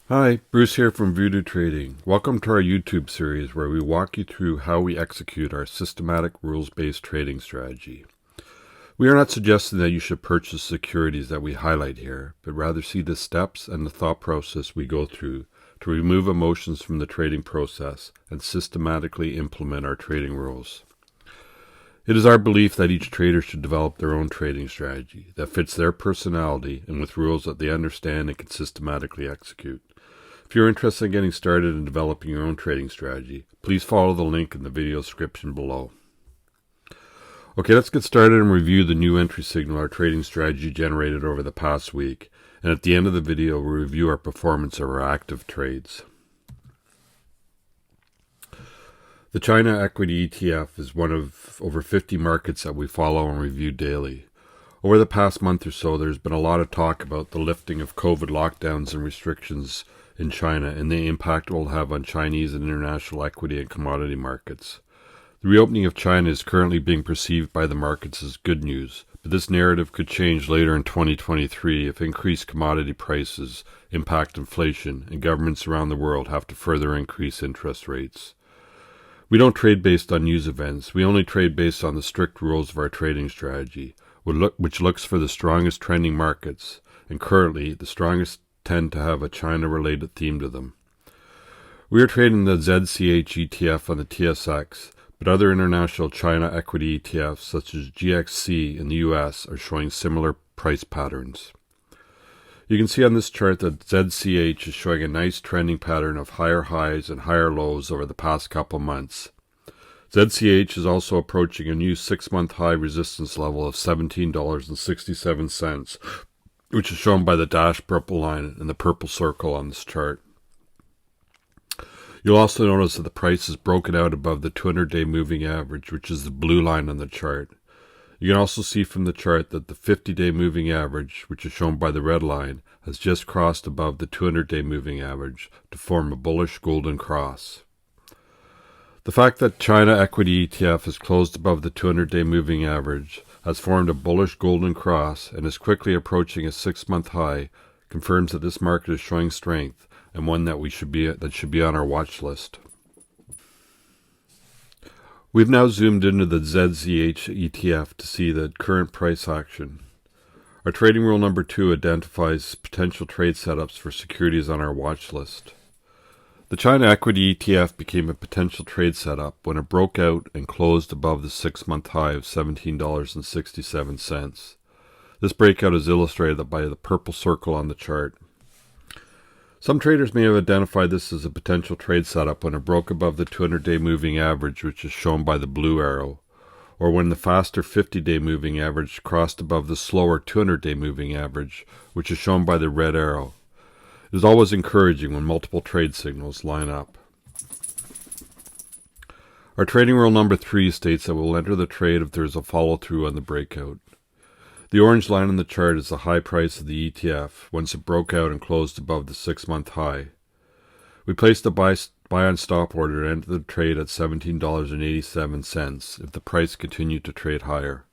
Hi, Bruce here from Voodoo Trading. Welcome to our YouTube series where we walk you through how we execute our systematic rules-based trading strategy. We are not suggesting that you should purchase securities that we highlight here, but rather see the steps and the thought process we go through to remove emotions from the trading process and systematically implement our trading rules. It is our belief that each trader should develop their own trading strategy that fits their personality and with rules that they understand and can systematically execute. If you're interested in getting started in developing your own trading strategy, please follow the link in the video description below. Okay, let's get started and review the new entry signal our trading strategy generated over the past week. And at the end of the video, we'll review our performance of our active trades. The China Equity ETF is one of over 50 markets that we follow and review daily. Over the past month or so, there's been a lot of talk about the lifting of COVID lockdowns and restrictions in China and the impact it will have on Chinese and international equity and commodity markets. The reopening of China is currently being perceived by the markets as good news, but this narrative could change later in 2023 if increased commodity prices impact inflation and governments around the world have to further increase interest rates. We don't trade based on news events. We only trade based on the strict rules of our trading strategy, which looks for the strongest trending markets, and currently the strongest tend to have a China-related theme to them. We are trading the ZCH ETF on the TSX, but other international China equity ETFs such as GXC in the US are showing similar price patterns. You can see on this chart that ZCH is showing a nice trending pattern of higher highs and higher lows over the past couple months. ZCH is also approaching a new 6-month high resistance level of $17.67, which is shown by the dashed purple line and the purple circle on this chart. You'll also notice that the price is broken out above the 200-day moving average, which is the blue line on the chart. You can also see from the chart that the 50-day moving average, which is shown by the red line, has just crossed above the 200-day moving average to form a bullish golden cross. The fact that China Equity ETF has closed above the 200-day moving average, has formed a bullish golden cross, and is quickly approaching a 6-month high, confirms that this market is showing strength and one that should be on our watch list. We've now zoomed into the ZCH ETF to see the current price action. Our trading rule number 2 identifies potential trade setups for securities on our watch list. The China Equity ETF became a potential trade setup when it broke out and closed above the 6-month high of $17.67. This breakout is illustrated by the purple circle on the chart. Some traders may have identified this as a potential trade setup when it broke above the 200-day moving average, which is shown by the blue arrow, or when the faster 50-day moving average crossed above the slower 200-day moving average, which is shown by the red arrow. It is always encouraging when multiple trade signals line up. Our trading rule number 3 states that we'll enter the trade if there is a follow-through on the breakout. The orange line on the chart is the high price of the ETF once it broke out and closed above the 6-month high. We placed a buy on stop order and entered the trade at $17.87 if the price continued to trade higher.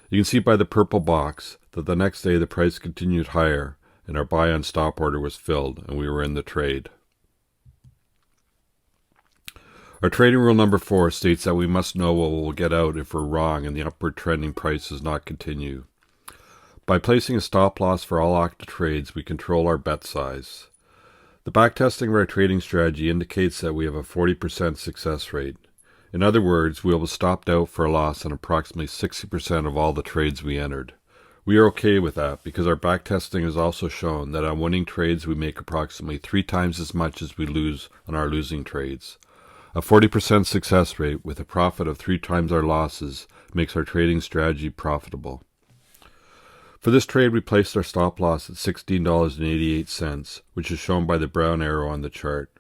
You can see by the purple box that the next day the price continued higher and our buy on stop order was filled and we were in the trade. Our trading rule number 4 states that we must know what we'll get out if we're wrong and the upward trending price does not continue. By placing a stop loss for all active trades, we control our bet size. The backtesting of our trading strategy indicates that we have a 40% success rate. In other words, we will stopped out for a loss on approximately 60% of all the trades we entered. We are okay with that because our backtesting has also shown that on winning trades we make approximately 3 times as much as we lose on our losing trades. A 40% success rate with a profit of 3 times our losses makes our trading strategy profitable. For this trade, we placed our stop loss at $16.88, which is shown by the brown arrow on the chart.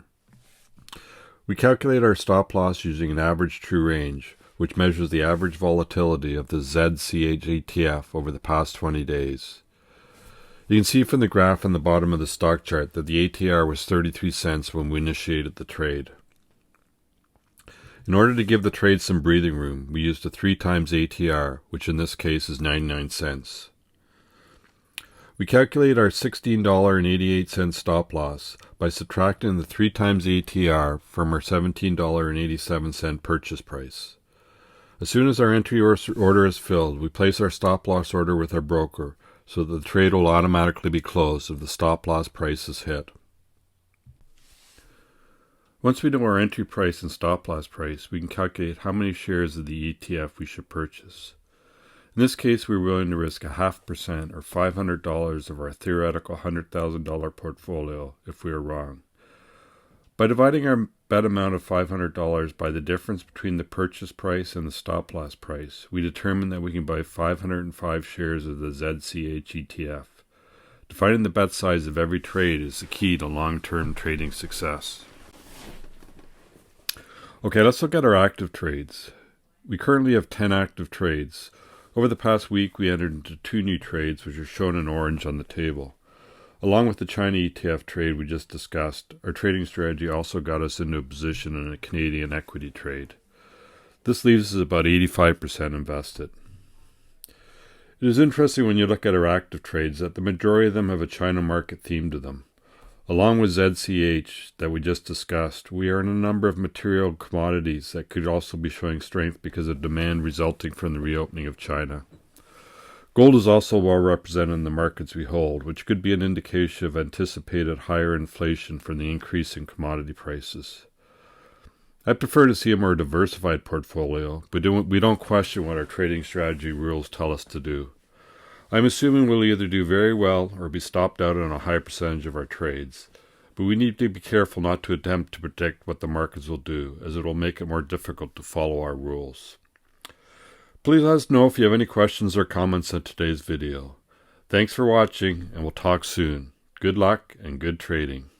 We calculate our stop loss using an average true range, which measures the average volatility of the ZCH ETF over the past 20 days. You can see from the graph on the bottom of the stock chart that the ATR was 33 cents when we initiated the trade. In order to give the trade some breathing room, we used a 3 times ATR, which in this case is 99 cents. We calculate our $16.88 stop loss by subtracting the 3 times ATR from our $17.87 purchase price. As soon as our entry order is filled, we place our stop loss order with our broker so that the trade will automatically be closed if the stop loss price is hit. Once we know our entry price and stop loss price, we can calculate how many shares of the ETF we should purchase. In this case, we're willing to risk 0.5% or $500 of our theoretical $100,000 portfolio if we are wrong. By dividing our bet amount of $500 by the difference between the purchase price and the stop loss price, we determine that we can buy 505 shares of the ZCH ETF. Defining the bet size of every trade is the key to long-term trading success. Okay, let's look at our active trades. We currently have 10 active trades. Over the past week, we entered into 2 new trades, which are shown in orange on the table. Along with the China ETF trade we just discussed, our trading strategy also got us into a position in a Canadian equity trade. This leaves us about 85% invested. It is interesting when you look at our active trades that the majority of them have a China market theme to them. Along with ZCH that we just discussed, we are in a number of material commodities that could also be showing strength because of demand resulting from the reopening of China. Gold is also well represented in the markets we hold, which could be an indication of anticipated higher inflation from the increase in commodity prices. I prefer to see a more diversified portfolio, but we don't question what our trading strategy rules tell us to do. I'm assuming we'll either do very well or be stopped out on a high percentage of our trades, but we need to be careful not to attempt to predict what the markets will do, as it will make it more difficult to follow our rules. Please let us know if you have any questions or comments on today's video. Thanks for watching, and we'll talk soon. Good luck and good trading.